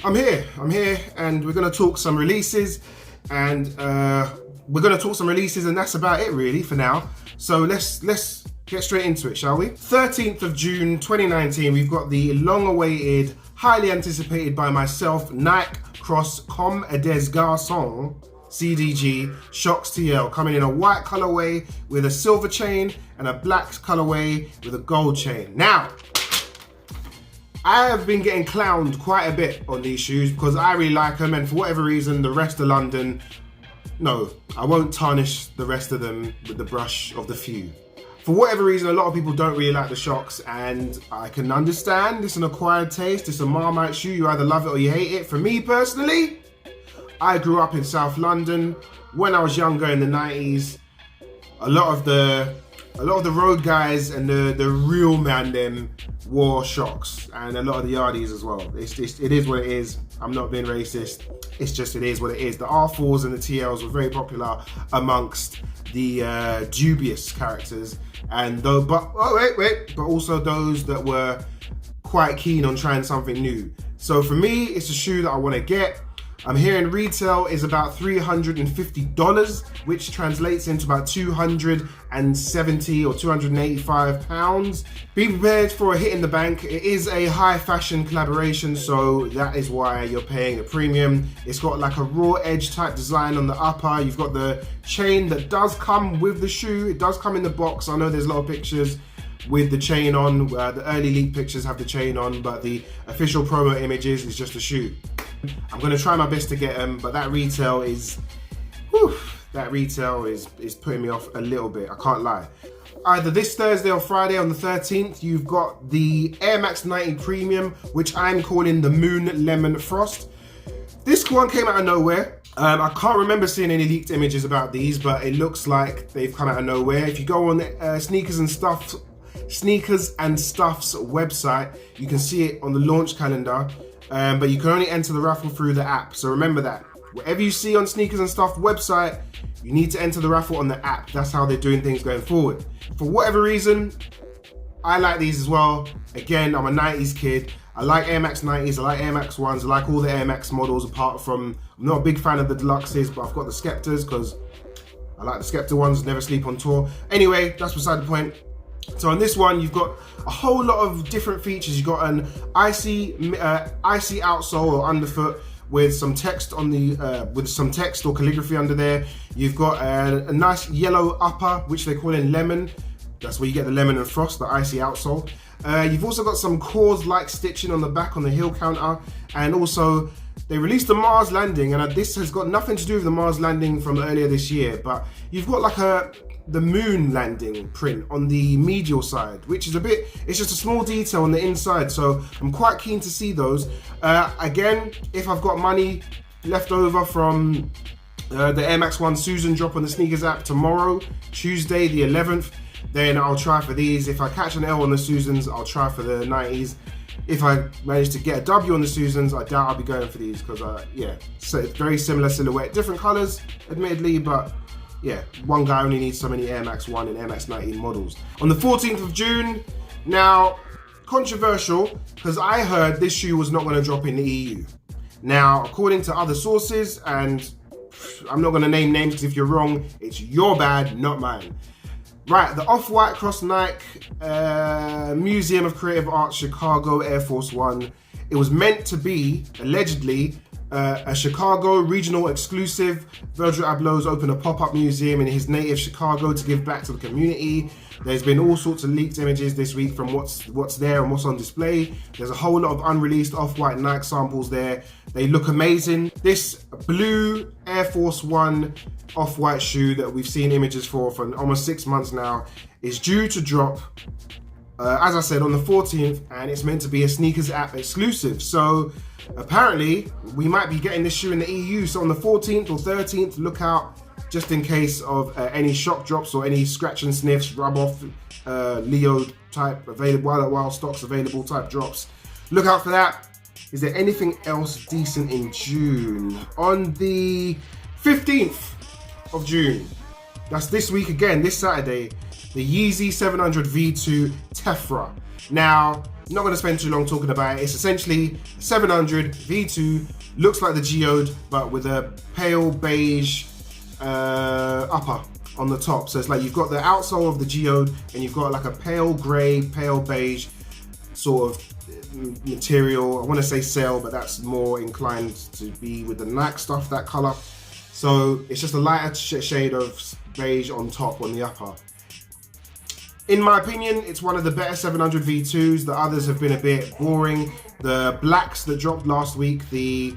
I'm here, and we're going to talk some releases, and that's about it really for now. So let's get straight into it, shall we? 13th of June 2019, we've got the long-awaited, highly anticipated by myself, Nike Cross Comme des Garçons CDG Shox TL, coming in a white colorway with a silver chain and a black colorway with a gold chain. Now, I have been getting clowned quite a bit on these shoes because I really like them, and for whatever reason, the rest of London, no, I won't tarnish the rest of them with the brush of the few. For whatever reason, a lot of people don't really like the Shox, and I can understand. It's an acquired taste. It's a Marmite shoe. You either love it or you hate it. For me personally, I grew up in South London. When I was younger in the 90s, a lot of the road guys and the real man them wore Shox, and a lot of the yardies as well. It is what it is. I'm not being racist. It is what it is. The R4s and the TLs were very popular amongst the dubious characters, but also those that were quite keen on trying something new. So for me, it's a shoe that I want to get. I'm hearing retail is about $350, which translates into about 270 or 285 pounds. Be prepared for a hit in the bank. It is a high fashion collaboration, so that is why you're paying a premium. It's got like a raw edge type design on the upper. You've got the chain that does come with the shoe. It does come in the box. I know there's a lot of pictures with the chain on. The early leak pictures have the chain on, but the official promo images is just a shoe. I'm going to try my best to get them, but that retail is putting me off a little bit, I can't lie. Either this Thursday or Friday on the 13th, you've got the Air Max 90 Premium, which I'm calling the Moon Lemon Frost. This one came out of nowhere. I can't remember seeing any leaked images about these, but it looks like they've come out of nowhere. If you go on Sneakers and Stuff's website, you can see it on the launch calendar. But you can only enter the raffle through the app. So remember that. Whatever you see on Sneakers and Stuff website, you need to enter the raffle on the app. That's how they're doing things going forward. For whatever reason, I like these as well. Again, I'm a 90s kid. I like Air Max 90s, I like Air Max 1s, I like all the Air Max models apart from, I'm not a big fan of the Deluxes, but I've got the Skeptors because I like the Skeptor ones, never sleep on tour. Anyway, that's beside the point. So on this one, you've got a whole lot of different features. You've got an icy outsole or underfoot with some text on the or calligraphy under there. You've got a nice yellow upper, which they call in lemon. That's where you get the lemon and frost, the icy outsole. You've also got some Kors-like stitching on the back on the heel counter, and also they released the Mars landing, and this has got nothing to do with the Mars landing from earlier this year, but you've got like the moon landing print on the medial side, which is it's just a small detail on the inside, so I'm quite keen to see those. Again, if I've got money left over from the Air Max 1 Susan drop on the Sneakers app tomorrow, Tuesday the 11th, then I'll try for these. If I catch an L on the Susans, I'll try for the 90s. If I manage to get a W on the Susans, I doubt I'll be going for these because, so it's very similar silhouette, different colors, admittedly, but yeah, one guy only needs so many Air Max 1 and Air Max 19 models. On the 14th of June, now, controversial, because I heard this shoe was not going to drop in the EU. Now, according to other sources, and I'm not going to name names because if you're wrong, it's your bad, not mine. Right, the Off-White Cross Nike Museum of Creative Arts Chicago Air Force One. It was meant to be, allegedly, a Chicago regional exclusive. Virgil Abloh's opened a pop-up museum in his native Chicago to give back to the community. There's been all sorts of leaked images this week from what's there and what's on display. There's a whole lot of unreleased Off-White Nike samples there. They look amazing. This blue Air Force One Off-White shoe that we've seen images for almost 6 months now is due to drop, as I said, on the 14th, and it's meant to be a Sneakers app exclusive. So apparently, we might be getting this shoe in the EU. So on the 14th or 13th, look out just in case of any shock drops or any scratch and sniffs, rub off, Leo type available, while stocks available type drops. Look out for that. Is there anything else decent in June? On the 15th of June, that's this week again, this Saturday, the Yeezy 700 V2 Tephra. Now, Not going to spend too long talking about it. It's essentially 700 V2, looks like the Geode, but with a pale beige upper on the top. So it's like you've got the outsole of the Geode and you've got like a pale grey, pale beige sort of material. I want to say sail, but that's more inclined to be with the Nike stuff, that color. So it's just a lighter shade of beige on top on the upper. In my opinion, it's one of the better 700 V2s. The others have been a bit boring. The blacks that dropped last week, the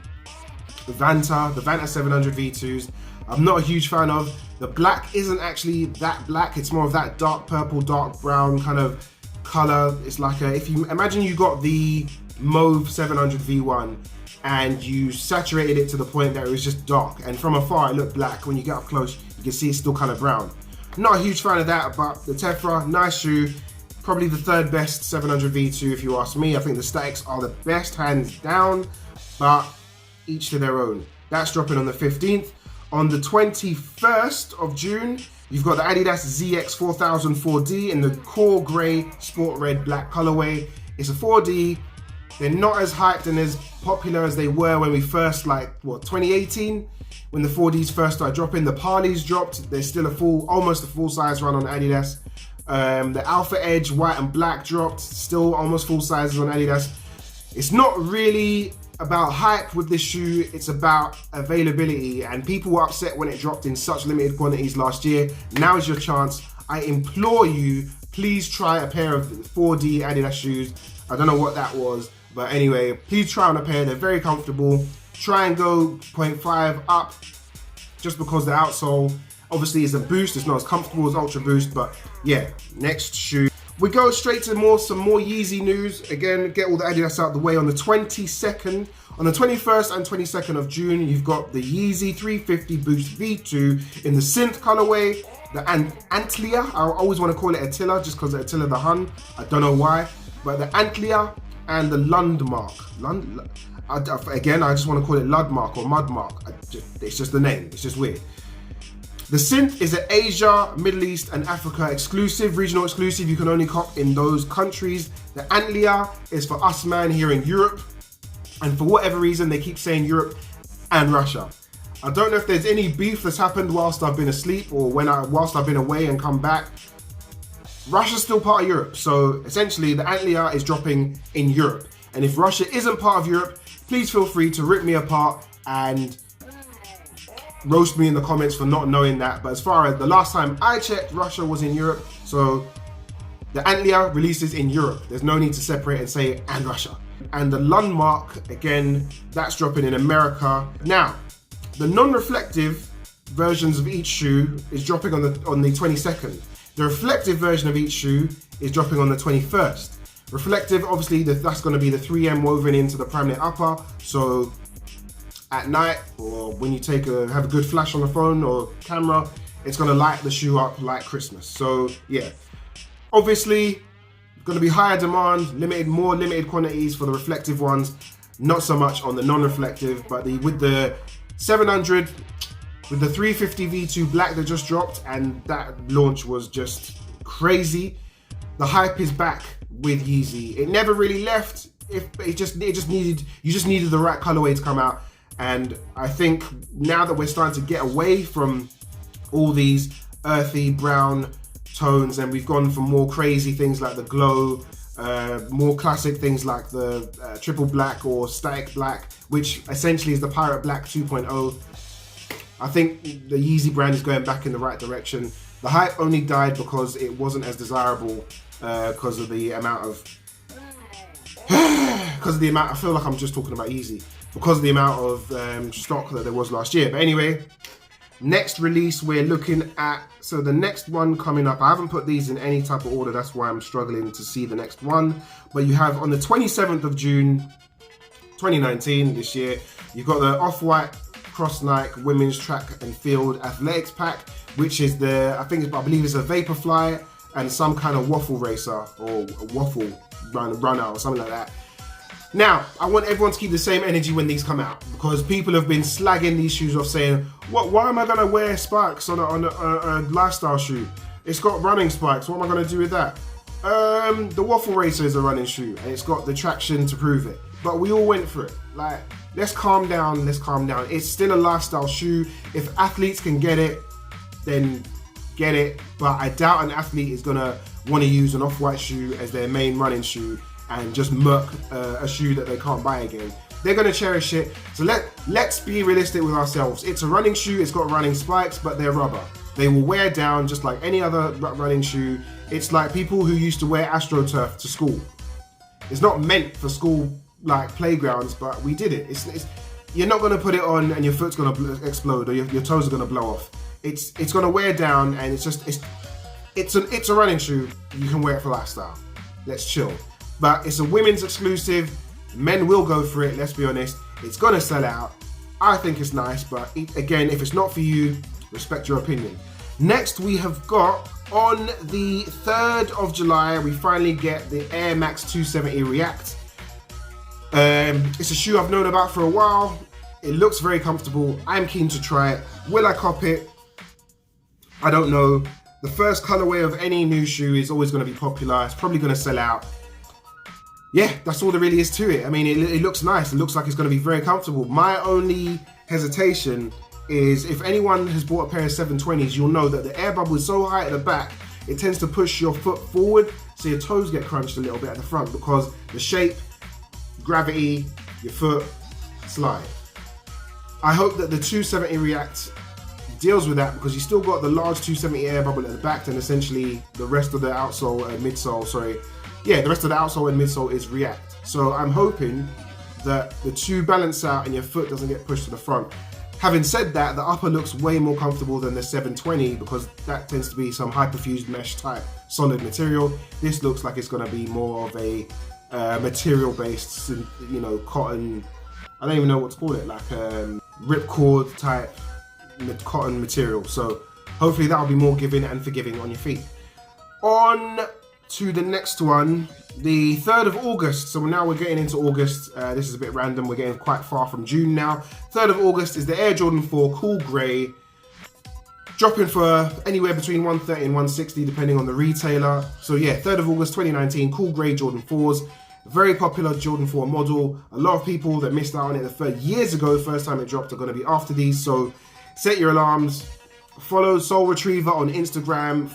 Vanta 700 V2s, I'm not a huge fan of. The black isn't actually that black. It's more of that dark purple, dark brown kind of color. It's like if you imagine you got the mauve 700 V1 and you saturated it to the point that it was just dark, and from afar it looked black. When you get up close, you can see it's still kind of brown. Not a huge fan of that, but the Tephra, nice shoe. Probably the third best 700 V2 if you ask me. I think the Statics are the best hands down, but each to their own. That's dropping on the 15th. On the 21st of June, you've got the Adidas ZX 4000 4D in the core grey, sport red, black colorway. It's a 4D. They're not as hyped and as popular as they were when we first, 2018? When the 4Ds first started dropping. The Parleys dropped. There's still almost a full size run on Adidas. The Alpha Edge white and black dropped. Still almost full sizes on Adidas. It's not really about hype with this shoe, it's about availability, and people were upset when it dropped in such limited quantities last year. Now is your chance. I implore you, please try a pair of 4D Adidas shoes. I don't know what that was, but anyway, please try on a pair. They're very comfortable. Try and go 0.5 up, just because the outsole obviously is a boost. It's not as comfortable as Ultra Boost, but yeah, next shoe. We go straight to some more Yeezy news. Again, get all the Adidas out of the way. On the 22nd, on the 21st and 22nd of June, you've got the Yeezy 350 Boost V2 in the synth colorway, the Antlia. I always want to call it Attila just because Attila the Hun. I don't know why, but the Antlia and the Lundmark. Again, I just want to call it Ludmark or Mudmark. It's just the name. It's just weird. The synth is an Asia, Middle East and Africa exclusive, regional exclusive. You can only cop in those countries. The Antlia is for us man here in Europe. And for whatever reason, they keep saying Europe and Russia. I don't know if there's any beef that's happened whilst I've been asleep or whilst I've been away and come back. Russia's still part of Europe. So essentially the Antlia is dropping in Europe. And if Russia isn't part of Europe, please feel free to rip me apart and roast me in the comments for not knowing that. But as far as the last time I checked, Russia was in Europe. So the Antlia releases in Europe. There's no need to separate and say and Russia. And the Lundmark, again, that's dropping in America. Now, the non-reflective versions of each shoe is dropping on the 22nd. The reflective version of each shoe is dropping on the 21st. Reflective, obviously, that's going to be the 3M woven into the Primeknit upper. So at night, or when you have a good flash on the phone or camera, it's going to light the shoe up like Christmas. So yeah, obviously going to be higher demand, more limited quantities for the reflective ones, not so much on the non-reflective. But with the 700, with the 350 V2 black that just dropped, and that launch was just crazy. The hype is back with Yeezy. It never really left. You just needed the right colorway to come out. And I think now that we're starting to get away from all these earthy brown tones and we've gone for more crazy things like the glow, more classic things like the triple black or static black, which essentially is the Pirate Black 2.0. I think the Yeezy brand is going back in the right direction. The hype only died because it wasn't as desirable because of the amount of I feel like I'm just talking about Yeezy. Because of the amount of stock that there was last year. But anyway, next release we're looking at, so the next one coming up, I haven't put these in any type of order, that's why I'm struggling to see the next one. But you have on the 27th of June, 2019, this year, you've got the Off-White Cross Nike Women's Track and Field Athletics Pack, which is I believe it's a Vaporfly and some kind of waffle racer or a waffle runner or something like that. Now, I want everyone to keep the same energy when these come out, because people have been slagging these shoes off saying, why am I going to wear spikes on a lifestyle shoe? It's got running spikes, what am I going to do with that? The Waffle Racer is a running shoe and it's got the traction to prove it. But we all went for it. Like, let's calm down, let's calm down. It's still a lifestyle shoe. If athletes can get it, then get it. But I doubt an athlete is gonna want to use an off-white shoe as their main running shoe and just murk a shoe that they can't buy again. They're gonna cherish it. So let's be realistic with ourselves. It's a running shoe, it's got running spikes, but they're rubber. They will wear down just like any other running shoe. It's like people who used to wear AstroTurf to school. It's not meant for school like playgrounds, but we did it. It's you're not gonna put it on and your foot's gonna explode or your toes are gonna blow off. It's gonna wear down and it's a running shoe. You can wear it for lifestyle. Let's chill. But it's a women's exclusive. Men will go for it, let's be honest. It's gonna sell out. I think it's nice, but again, if it's not for you, respect your opinion. Next, we have got on the 3rd of July, we finally get the Air Max 270 React. It's a shoe I've known about for a while. It looks very comfortable. I'm keen to try it. Will I cop it? I don't know. The first colorway of any new shoe is always going to be popular. It's probably going to sell out. Yeah, that's all there really is to it. I mean, it looks nice. It looks like it's going to be very comfortable. My only hesitation is if anyone has bought a pair of 720s, you'll know that the air bubble is so high at the back, it tends to push your foot forward, so your toes get crunched a little bit at the front because the shape, gravity, your foot, slide. I hope that the 270 React deals with that because you still got the large 270 air bubble at the back and essentially the rest of the outsole and midsole, the rest of the outsole and midsole is React. So I'm hoping that the two balance out and your foot doesn't get pushed to the front. Having said that, the upper looks way more comfortable than the 720 because that tends to be some hyperfused mesh type solid material. This looks like it's going to be more of a material based, cotton, I don't even know what to call it, like ripcord type cotton material. So hopefully that'll be more giving and forgiving on your feet. On to the next one, the 3rd of August. So now we're getting into August. This is a bit random. We're getting quite far from June now. 3rd of August is the Air Jordan 4 Cool Grey. Dropping for anywhere between 130 and 160 depending on the retailer. So yeah, 3rd of August 2019, Cool Grey Jordan 4s. Very popular Jordan 4 model. A lot of people that missed out on it years ago, first time it dropped, are going to be after these. So set your alarms. Follow Soul Retriever on Instagram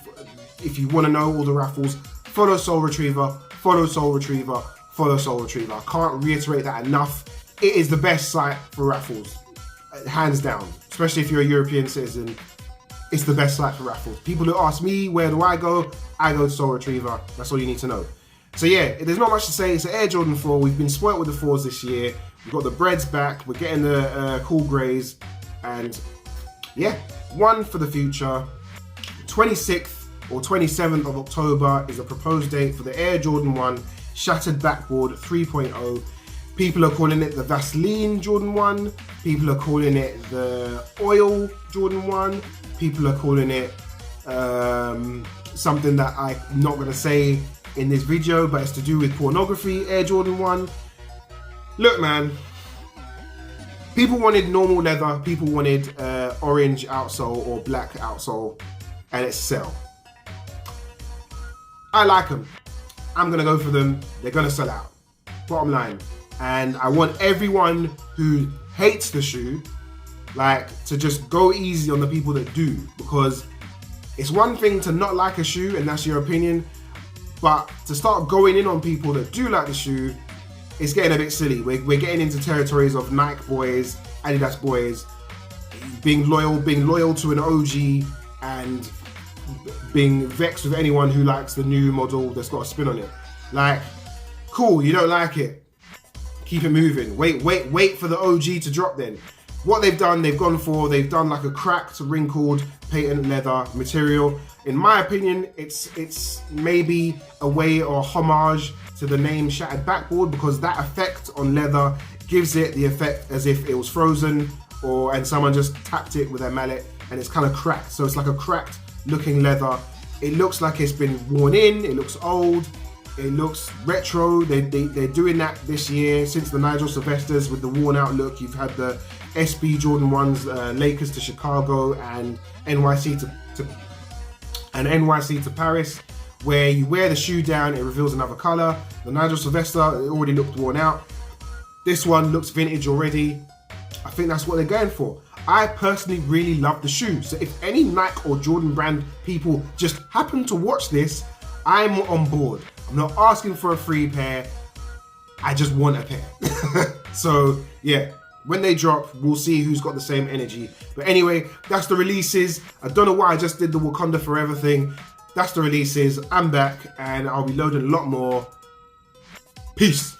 if you want to know all the raffles. Follow Soul Retriever, follow Soul Retriever, follow Soul Retriever. I can't reiterate that enough. It is the best site for raffles, hands down. Especially if you're a European citizen, it's the best site for raffles. People who ask me, where do I go to Soul Retriever. That's all you need to know. So yeah, there's not much to say. It's an Air Jordan 4. We've been spoiled with the 4s this year. We've got the Breads back. We're getting the Cool Greys. And yeah, one for the future. 26th or 27th of October is a proposed date for the Air Jordan 1 Shattered Backboard 3.0. People are calling it the Vaseline Jordan 1. People are calling it the Oil Jordan 1. People are calling it something that I'm not going to say in this video, but it's to do with pornography, Air Jordan 1. Look, man. People wanted normal leather. People wanted orange outsole or black outsole, and it's sell. I like them. I'm going to go for them. They're going to sell out. Bottom line. And I want everyone who hates the shoe, to just go easy on the people that do. Because it's one thing to not like a shoe, and that's your opinion. But to start going in on people that do like the shoe, it's getting a bit silly. We're getting into territories of Nike boys, Adidas boys, being loyal to an OG and being vexed with anyone who likes the new model that's got a spin on it. Cool, you don't like it. Keep it moving. Wait for the OG to drop then. What they've done like a cracked, wrinkled, patent leather material. In my opinion, it's maybe a way or homage to the name Shattered Backboard because that effect on leather gives it the effect as if it was frozen and someone just tapped it with their mallet and it's kind of cracked. So it's like a cracked looking leather. It looks like it's been worn in, it looks old, it looks retro. They're doing that this year since the Nigel Sylvesters with the worn out look. You've had the SB Jordan 1s, Lakers to Chicago and NYC to Paris. where you wear the shoe down, it reveals another color. The Nigel Sylvester, it already looked worn out. This one looks vintage already. I think that's what they're going for. I personally really love the shoe. So if any Nike or Jordan brand people just happen to watch this, I'm on board. I'm not asking for a free pair. I just want a pair. So yeah, when they drop, we'll see who's got the same energy. But anyway, that's the releases. I don't know why I just did the Wakanda Forever thing. That's the releases. I'm back and I'll be loading a lot more. Peace.